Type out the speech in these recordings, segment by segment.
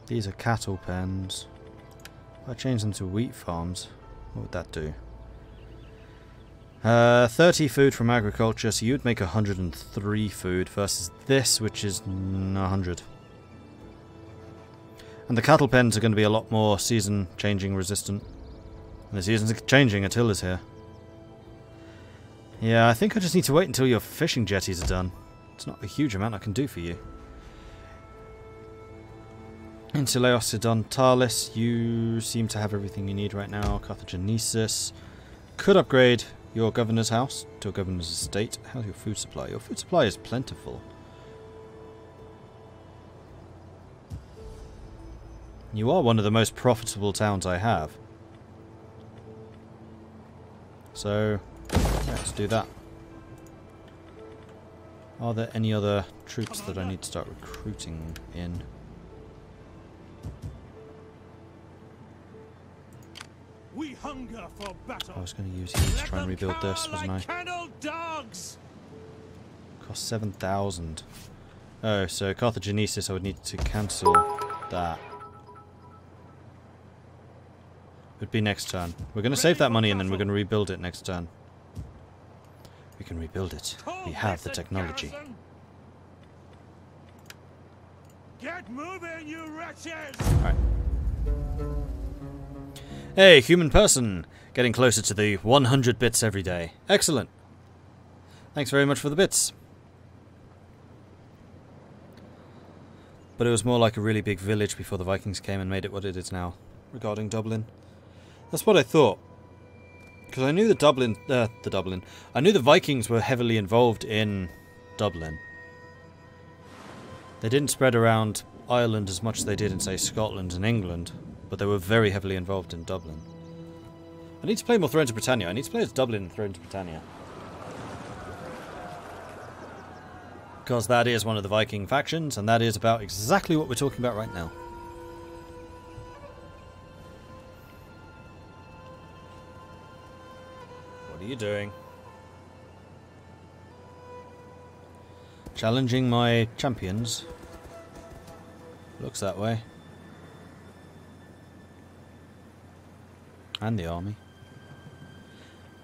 These are cattle pens. If I change them to wheat farms, what would that do? 30 food from agriculture, so you'd make 103 food versus this, which is 100. And the cattle pens are going to be a lot more season changing resistant. And the season's changing, Attila's here. Yeah, I think I just need to wait until your fishing jetties are done. It's not a huge amount I can do for you. Insuleos Sedentalis, you seem to have everything you need right now. Carthagenesis. Could upgrade your governor's house to a governor's estate. How's your food supply? Your food supply is plentiful. You are one of the most profitable towns I have. So, yeah, let's do that. Are there any other troops that I need to start recruiting in? We hunger for battle. I was going to use you to try and rebuild this, wasn't I? Dogs. Cost 7,000. Oh, so Carthagenesis, I would need to cancel that. Would be next turn. We're going to save that money and then we're going to rebuild it next turn. We can rebuild it. We have the technology. Get moving, you wretches! Alright. Hey, human person! Getting closer to the 100 bits every day. Excellent! Thanks very much for the bits. But it was more like a really big village before the Vikings came and made it what it is now, regarding Dublin. That's what I thought. Because I knew I knew the Vikings were heavily involved in Dublin. They didn't spread around Ireland as much as they did in, say, Scotland and England. But they were very heavily involved in Dublin. I need to play more Thrones of Britannia. I need to play as Dublin in Thrones of Britannia. Because that is one of the Viking factions, and that is about exactly what we're talking about right now. What are you doing? Challenging my champions. Looks that way. And the army.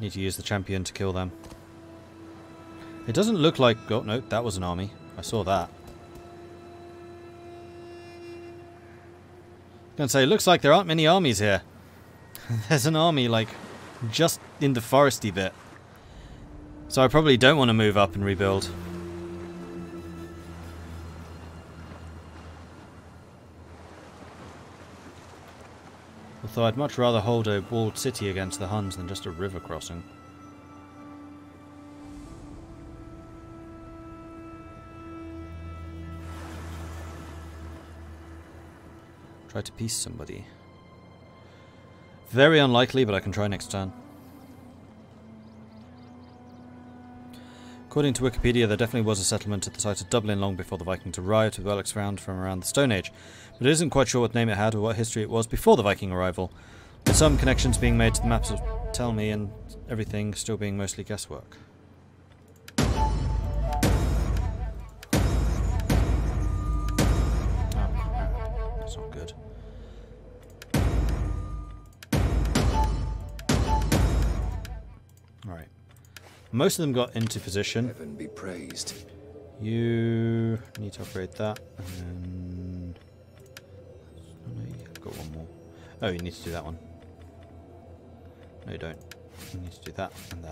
Need to use the champion to kill them. It doesn't look like... Oh, no, that was an army. I saw that. I was going to say, it looks like there aren't many armies here. There's an army, like, just in the foresty bit. So I probably don't want to move up and rebuild. Although I'd much rather hold a walled city against the Huns than just a river crossing. Try to peace somebody. Very unlikely, but I can try next turn. According to Wikipedia, there definitely was a settlement at the site of Dublin long before the Vikings arrived, with relics found from around the Stone Age, but it isn't quite sure what name it had or what history it was before the Viking arrival, with some connections being made to the maps of Tell Me and everything still being mostly guesswork. Oh, that's not good. Alright. Most of them got into position. Heaven be praised. You need to upgrade that, and then... Oh no, you've got one more. Oh, you need to do that one. No, you don't. You need to do that and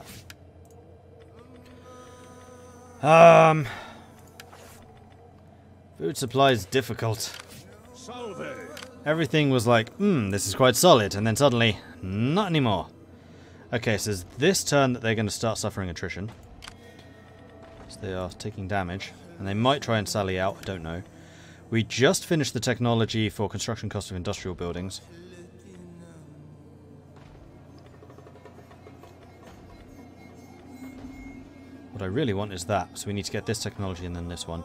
that. Food supply is difficult. Everything was like, this is quite solid, and then suddenly, not anymore. Okay, so it's this turn that they're going to start suffering attrition. So they are taking damage, and they might try and sally out, I don't know. We just finished the technology for construction cost of industrial buildings. What I really want is that, so we need to get this technology and then this one.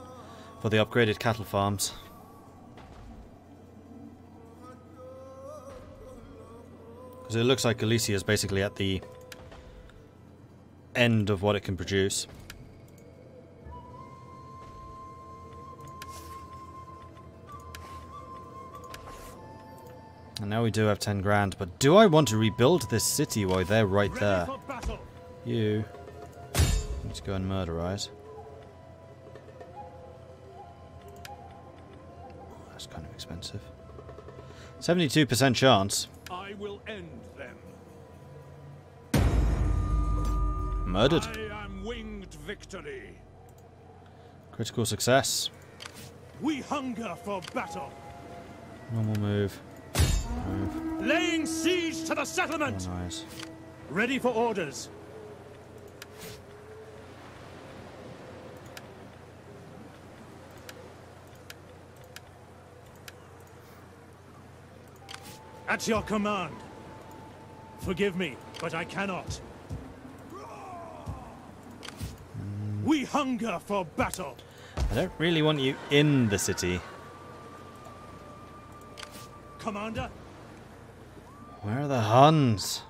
For the upgraded cattle farms. Because it looks like Galicia is basically at the end of what it can produce. And now we do have 10 grand, but do I want to rebuild this city while they're right there? You need to go and murderize. That's kind of expensive. 72% chance. I will end them. Murdered. I am winged victory. Critical success. We hunger for battle. Normal move. Move. Laying siege to the settlement. Oh, nice. Ready for orders. At your command. Forgive me, but I cannot. We hunger for battle. I don't really want you in the city. Commander? Where are the Huns?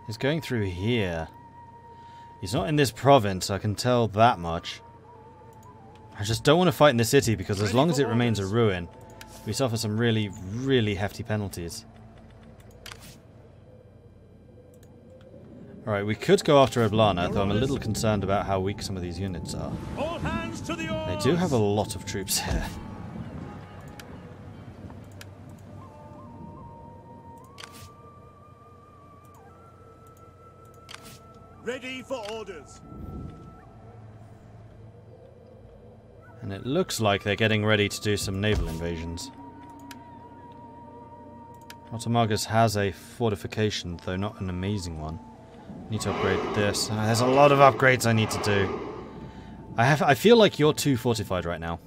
He's going through here. He's not in this province, I can tell that much. I just don't want to fight in the city because as long as it remains a ruin, we suffer some really, really hefty penalties. Alright, we could go after Oblana, though I'm a little concerned about how weak some of these units are. All hands to the oars. They do have a lot of troops here. Ready for orders. And it looks like they're getting ready to do some naval invasions. Automagus has a fortification, though not an amazing one. Need to upgrade this. There's a lot of upgrades I need to do. I feel like you're too fortified right now.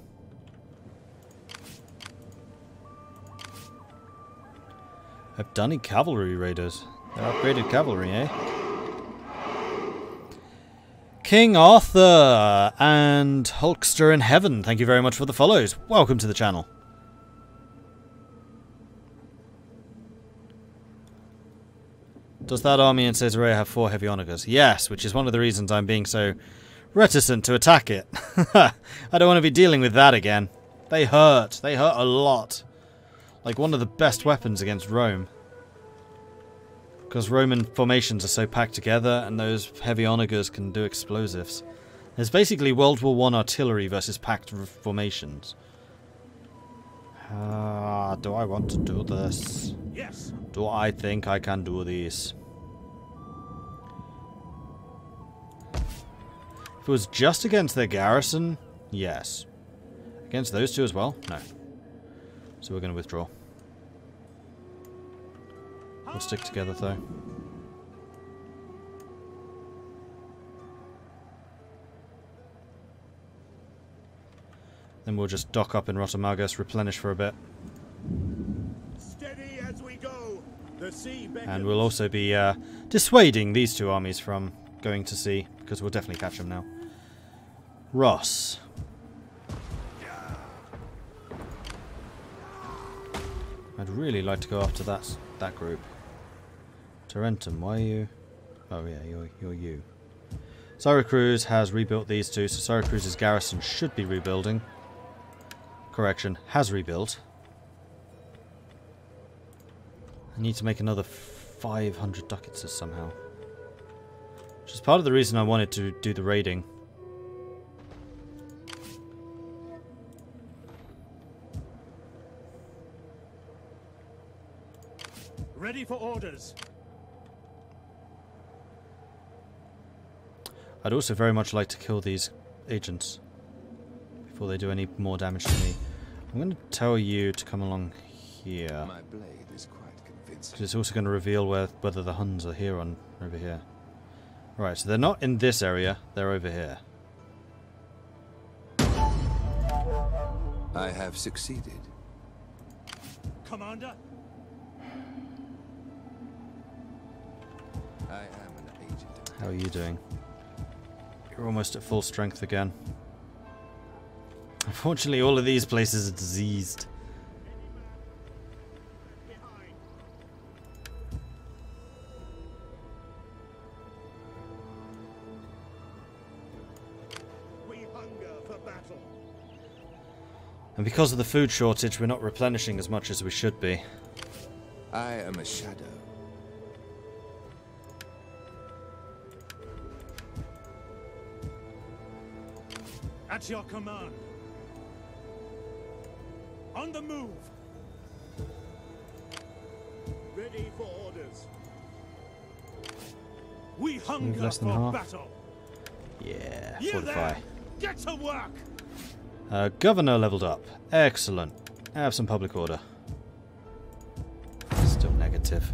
Abdani cavalry raiders. They're upgraded cavalry, eh? King Arthur and Hulkster in Heaven, thank you very much for the follows. Welcome to the channel. Does that army in Caesarea have 4 heavy onagers? Yes, which is one of the reasons I'm being so reticent to attack it. I don't want to be dealing with that again. They hurt. They hurt a lot. Like one of the best weapons against Rome. Because Roman formations are so packed together and those heavy onagers can do explosives. There's basically World War I artillery versus packed formations. Do I want to do this? Yes. Do I think I can do this? If it was just against their garrison, yes. Against those two as well? No. So we're going to withdraw. We'll stick together though. Then we'll just dock up in Rotomagus, replenish for a bit. Steady as we go. The sea beckons. And we'll also be dissuading these two armies from going to sea, because we'll definitely catch them now. Ross. I'd really like to go after that group. Tarentum, why are you? Oh yeah, you're you. Syracuse has rebuilt these two, so Syracuse's garrison should be rebuilding. Correction, has rebuilt. I need to make another 500 ducats somehow. Which is part of the reason I wanted to do the raiding. Ready for orders. I'd also very much like to kill these agents before they do any more damage to me. I'm going to tell you to come along here. My blade is quite convincing. Because it's also going to reveal whether the Huns are here or over here. Right, so they're not in this area, they're over here. I have succeeded. Commander? I am an agent. How are you doing? You're almost at full strength again. Unfortunately, all of these places are diseased. We hunger for battle. And because of the food shortage, we're not replenishing as much as we should be. I am a shadow. At your command. On the move. Ready for orders. We hunger less than for half. battle. Yeah, You fortify. there! Get to work! Governor leveled up. Excellent. Have some public order. Still negative.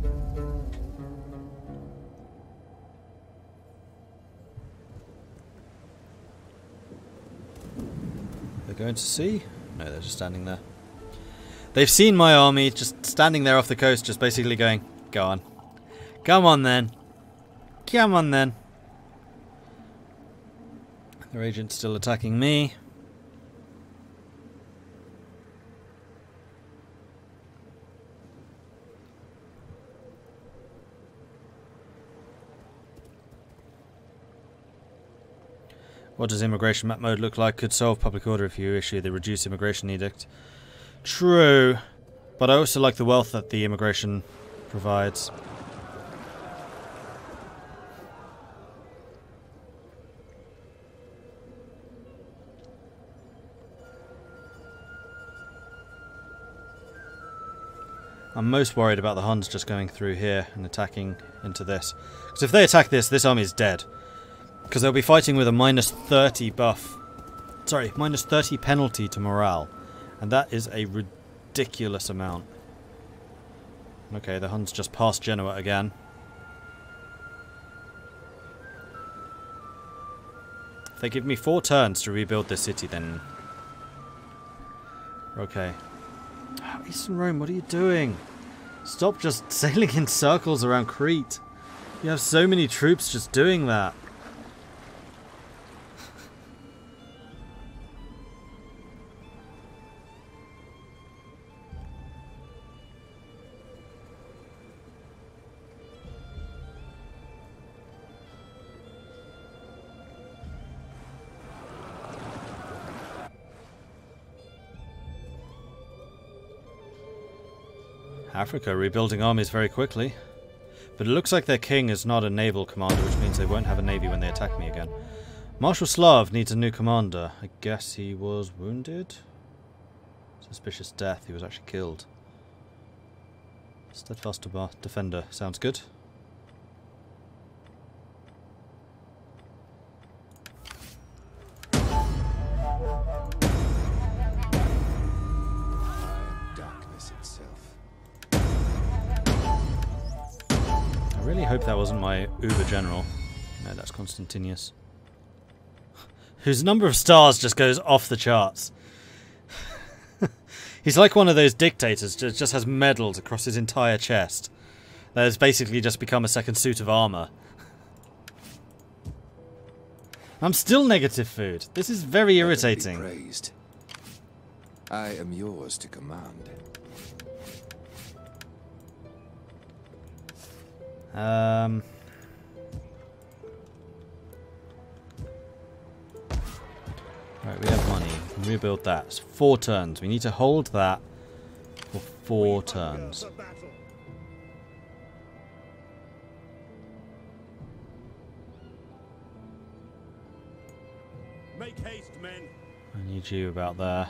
They're going to sea? No, they're just standing there. They've seen my army just standing there off the coast, just basically going, go on. Come on then. Come on then. Their agent's still attacking me. What does immigration map mode look like? Could solve public order if you issue the reduced immigration edict. True, but I also like the wealth that the immigration provides. I'm most worried about the Huns just going through here and attacking into this. Because if they attack this, this army is dead. Because they'll be fighting with a minus 30 buff. Sorry, minus 30 penalty to morale. And that is a ridiculous amount. Okay, the Huns just passed Genoa again. If they give me 4 turns to rebuild this city, then... Okay. Eastern Rome, what are you doing? Stop just sailing in circles around Crete. You have so many troops just doing that. Africa rebuilding armies very quickly. But it looks like their king is not a naval commander, which means they won't have a navy when they attack me again. Marshal Slav needs a new commander. I guess he was wounded? Suspicious death. He was actually killed. Steadfast defender. Sounds good. I really hope that wasn't my Uber General. No, that's Constantinius. Whose number of stars just goes off the charts. He's like one of those dictators that just has medals across his entire chest. That has basically just become a second suit of armor. I'm still negative food. This is very irritating. Praised. I am yours to command. Right, we have money. We can rebuild that. It's 4 turns. We need to hold that for 4 turns. Make haste, men. I need you about there.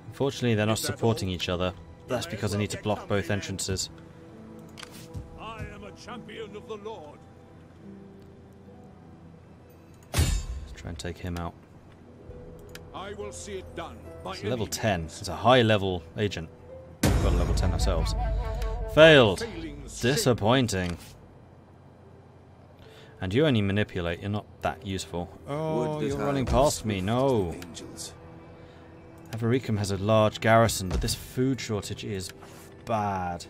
Unfortunately, they're not supporting each other. That's because I need to block both entrances. I am a champion of the Lord. Let's try and take him out. I will see it done. It's level 10. It's a high level agent. We've got a level 10 ourselves. Failed. Disappointing. And you only manipulate. You're not that useful. Oh, you're running past me. No. Avaricum has a large garrison, but this food shortage is bad.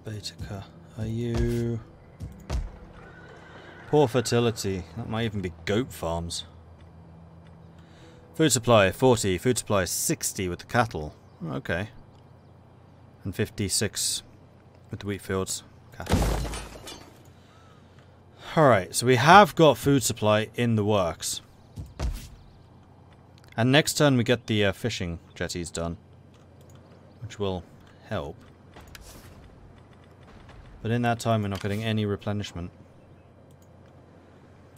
Baetica, are you... Poor fertility. That might even be goat farms. Food supply 40. Food supply 60 with the cattle. Okay. And 56 with the wheat fields. Alright, so we have got food supply in the works. And next turn we get the fishing jetties done, which will help. But in that time we're not getting any replenishment.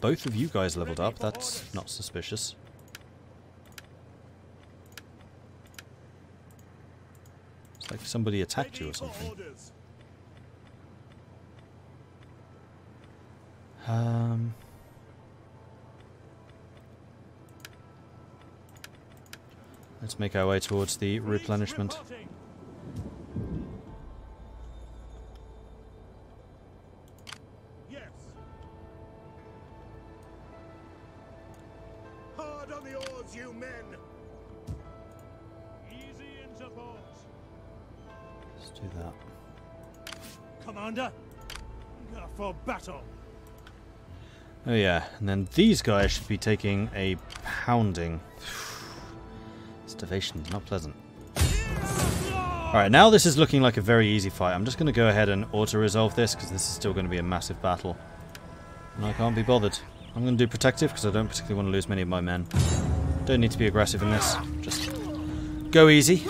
Both of you guys leveled up, that's not suspicious. It's like somebody attacked you or something. Let's make our way towards the replenishment. Yes. Hard on the oars, you men. Easy into port. Let's do that. Commander, for battle. Oh yeah, and then these guys should be taking a pounding. Starvation, not pleasant. Alright, now this is looking like a very easy fight. I'm just going to go ahead and auto-resolve this, because this is still going to be a massive battle. And I can't be bothered. I'm going to do protective, because I don't particularly want to lose many of my men. Don't need to be aggressive in this. Just go easy.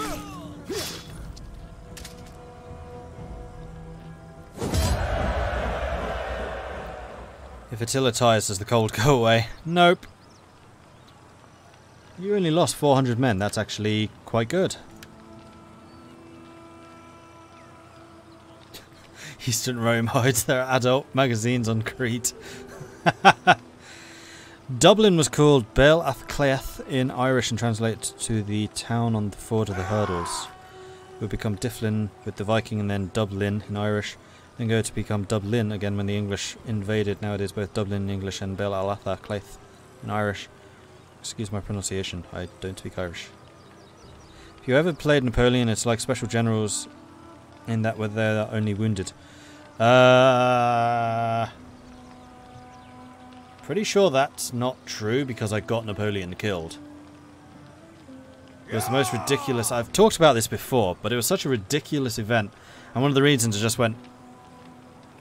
If Attila tires, does the cold go away? Nope. You only lost 400 men. That's actually quite good. Eastern Rome hides their adult magazines on Crete. Dublin was called Bel Athclaeth in Irish and translated to the town on the ford of the hurdles. It would become Difflin with the Viking and then Dublin in Irish. Then go to become Dublin again when the English invaded. Now it is both Dublin in English and Bel Athclaeth in Irish. Excuse my pronunciation, I don't speak Irish. If you ever played Napoleon, it's like special generals in that where they're only wounded. Pretty sure that's not true because I got Napoleon killed. It was the most ridiculous... I've talked about this before, but it was such a ridiculous event. And one of the reasons I just went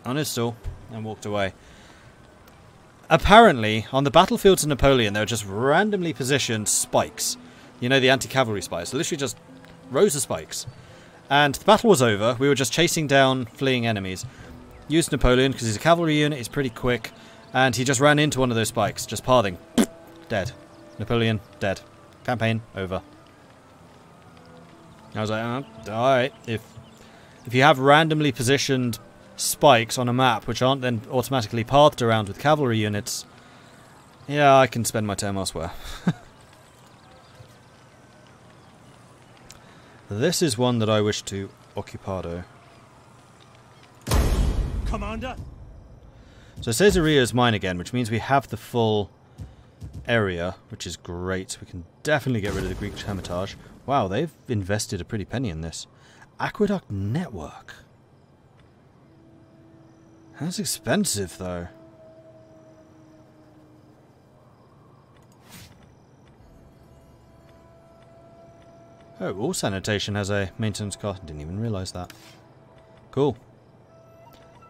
on his stool and walked away. Apparently, on the battlefields of Napoleon, there were just randomly positioned spikes. You know, the anti-cavalry spikes. Literally just rows of spikes. And the battle was over. We were just chasing down fleeing enemies. Used Napoleon, because he's a cavalry unit, he's pretty quick. And he just ran into one of those spikes, just pathing. Dead. Napoleon, dead. Campaign, over. I was like, alright. If you have randomly positioned spikes on a map which aren't then automatically pathed around with cavalry units, yeah, I can spend my time elsewhere. This is one that I wish to occupado. Commander. So Caesarea is mine again, which means we have the full area, which is great. We can definitely get rid of the Greek Hermitage. Wow, they've invested a pretty penny in this. Aqueduct network. That's expensive, though. Oh, all sanitation has a maintenance cost. Didn't even realise that. Cool.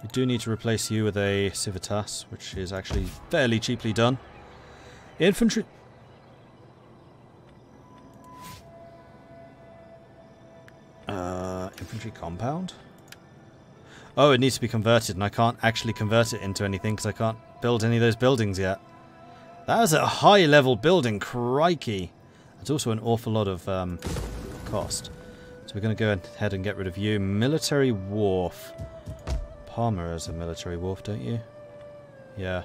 We do need to replace you with a civitas, which is actually fairly cheaply done. Infantry... infantry compound? Oh, it needs to be converted, and I can't actually convert it into anything because I can't build any of those buildings yet. That is a high-level building, crikey. That's also an awful lot of cost. So we're going to go ahead and get rid of you. Military wharf. Palmer has a military wharf, don't you? Yeah.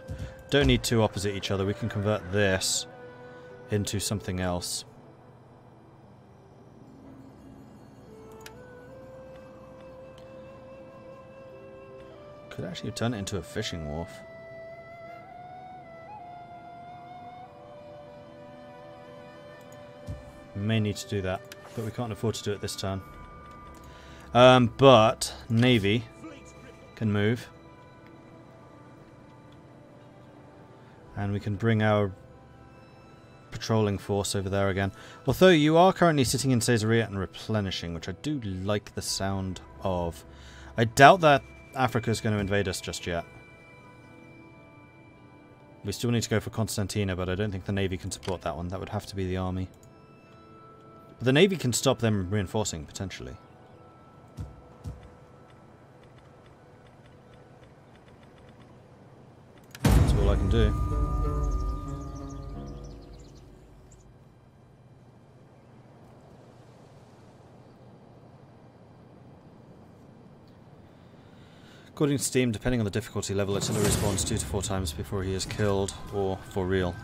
Don't need two opposite each other. We can convert this into something else. Could actually turn it into a fishing wharf. May need to do that, but we can't afford to do it this turn. But Navy can move. And we can bring our patrolling force over there again. Although you are currently sitting in Caesarea and replenishing, which I do like the sound of. I doubt that Africa's going to invade us just yet. We still need to go for Constantina, but I don't think the navy can support that one. That would have to be the army. But the navy can stop them reinforcing, potentially. That's all I can do. According to Steam, depending on the difficulty level, Attila respawns 2 to 4 times before he is killed, or for real.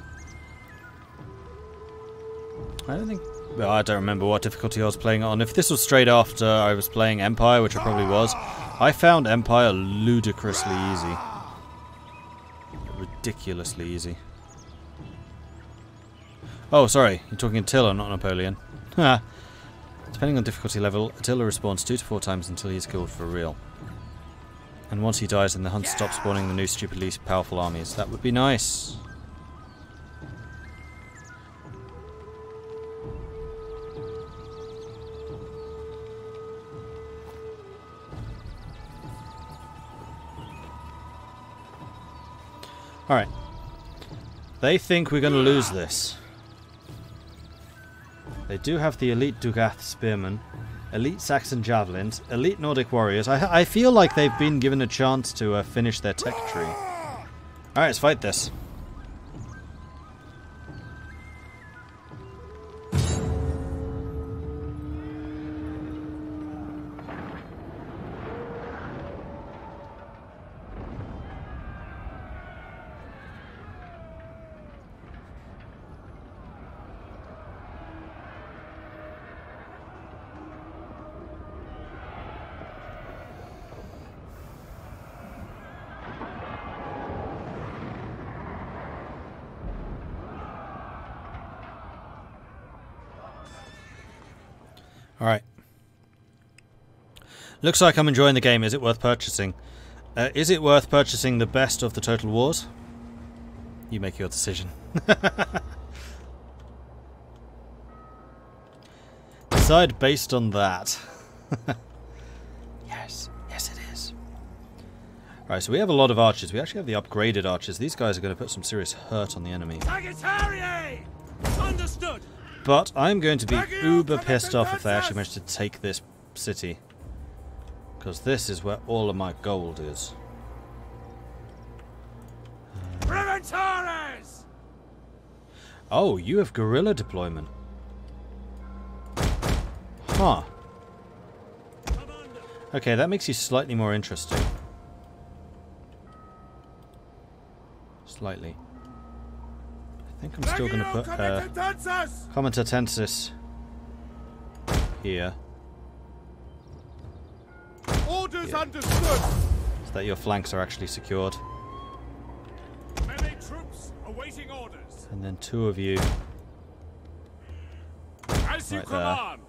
I don't think... Well, I don't remember what difficulty I was playing on. If this was straight after I was playing Empire, which I probably was, I found Empire ludicrously easy. Ridiculously easy. Oh, sorry. You're talking Attila, not Napoleon. Depending on difficulty level, Attila respawns 2 to 4 times until he is killed for real. And once he dies, then the hunt stops spawning the new stupidly powerful armies. That would be nice. Alright. They think we're going to lose this. They do have the elite Dugath spearmen, elite Saxon javelins, elite Nordic warriors. I feel like they've been given a chance to finish their tech tree. Alright, let's fight this. Alright. Looks like I'm enjoying the game. Is it worth purchasing? Is it worth purchasing the best of the Total Wars? You make your decision. Decide based on that. Yes. Yes it is. Alright, so we have a lot of archers. We actually have the upgraded archers. These guys are going to put some serious hurt on the enemy. Understood. But I'm going to be uber pissed off if they actually manage to take this city. Because this is where all of my gold is. Oh, you have guerrilla deployment. Huh. Okay, that makes you slightly more interesting. Slightly. I think I'm still going to put Comitatensis here. Orders understood. So that your flanks are actually secured. Melee troops awaiting orders. And then 2 of you As you right there. command.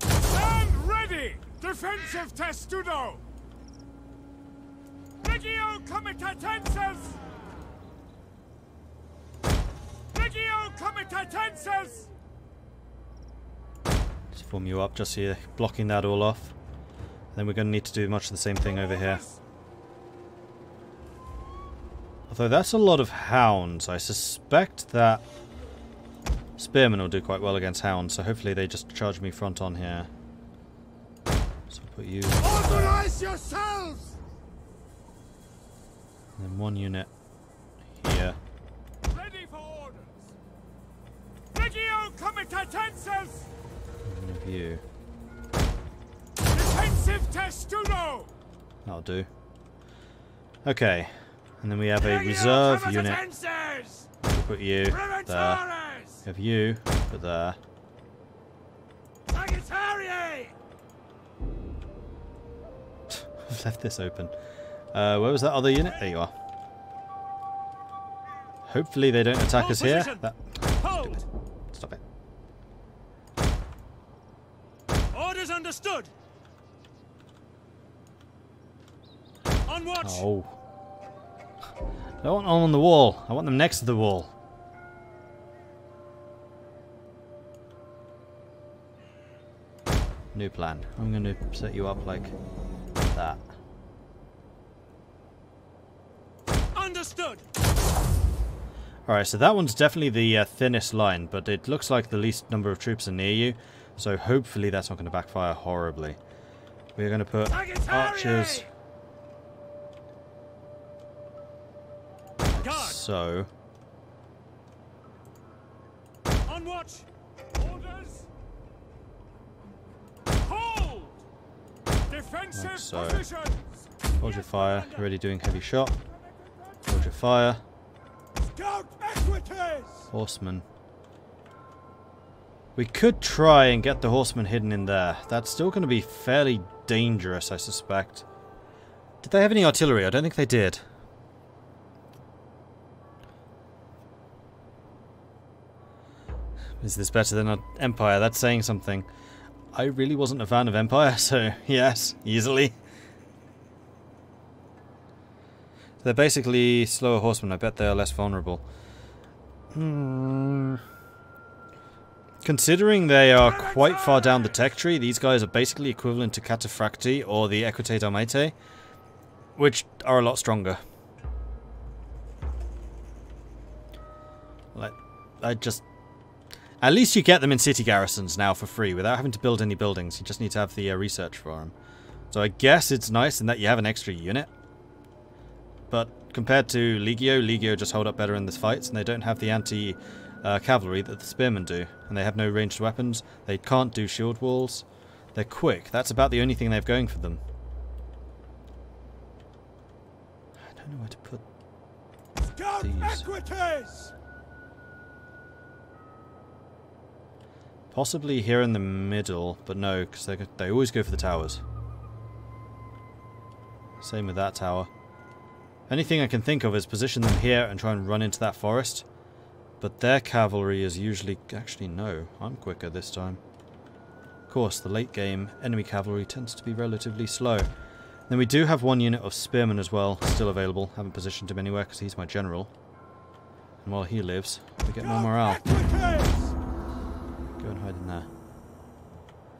Stand ready. Defensive testudo. Legio Comitatensis. Legio Comitatensis. Just form you up just here, blocking that all off. Then we're going to need to do much the same thing over here. Although that's a lot of hounds. I suspect that spearmen will do quite well against hounds, so hopefully they just charge me front on here. So I'll put you there. Authorize yourselves. And then 1 unit here. Ready for orders. Legio Comitatensis. And 1 of you. Defensive testudo. That'll do. Okay. And then we have a reserve unit. We'll put you there. We have you, put there. I've left this open. Where was that other unit? There you are. Hopefully they don't attack us here. Hold. Stop it. Orders understood. On watch. Oh. I don't want them on the wall. I want them next to the wall. New plan. I'm going to set you up like that. Understood. Alright, so that one's definitely the thinnest line, but it looks like the least number of troops are near you, so hopefully that's not going to backfire horribly. We're going to put archers. Guard. So. On watch. Orders. Hold. Defensive Like so. positions. Hold your fire. You're already doing heavy shot. Hold your fire. Scout equities. Horsemen. We could try and get the horsemen hidden in there. That's still going to be fairly dangerous, I suspect. Did they have any artillery? I don't think they did. Is this better than Empire? That's saying something. I really wasn't a fan of Empire, so yes, easily. They're basically slower horsemen. I bet they are less vulnerable. Considering they are quite far down the tech tree, these guys are basically equivalent to Cataphracti or the Equitate Armate, which are a lot stronger. Like, at least you get them in city garrisons now for free without having to build any buildings. You just need to have the research for them. So I guess it's nice in that you have an extra unit. But compared to Legio just hold up better in the fights, and they don't have the anti-cavalry that the spearmen do. And they have no ranged weapons. They can't do shield walls. They're quick. That's about the only thing they have going for them. I don't know where to put these. Equities. Possibly here in the middle, but no, because they always go for the towers. Same with that tower. Anything I can think of is position them here and try and run into that forest. But their cavalry is usually... Actually, no. I'm quicker this time. Of course, the late game enemy cavalry tends to be relatively slow. Then we do have one unit of spearmen as well, still available. Haven't positioned him anywhere because he's my general. And while he lives, we get more morale. Go and hide in there.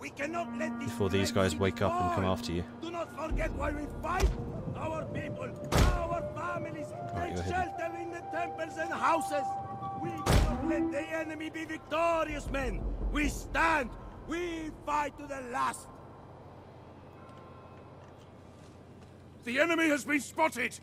We cannot let Before these guys wake up and come after you. Do not forget why we fight. Our people, our families, Right, take shelter in the temples and houses. We cannot let the enemy be victorious, men. We stand. We fight to the last. The enemy has been spotted.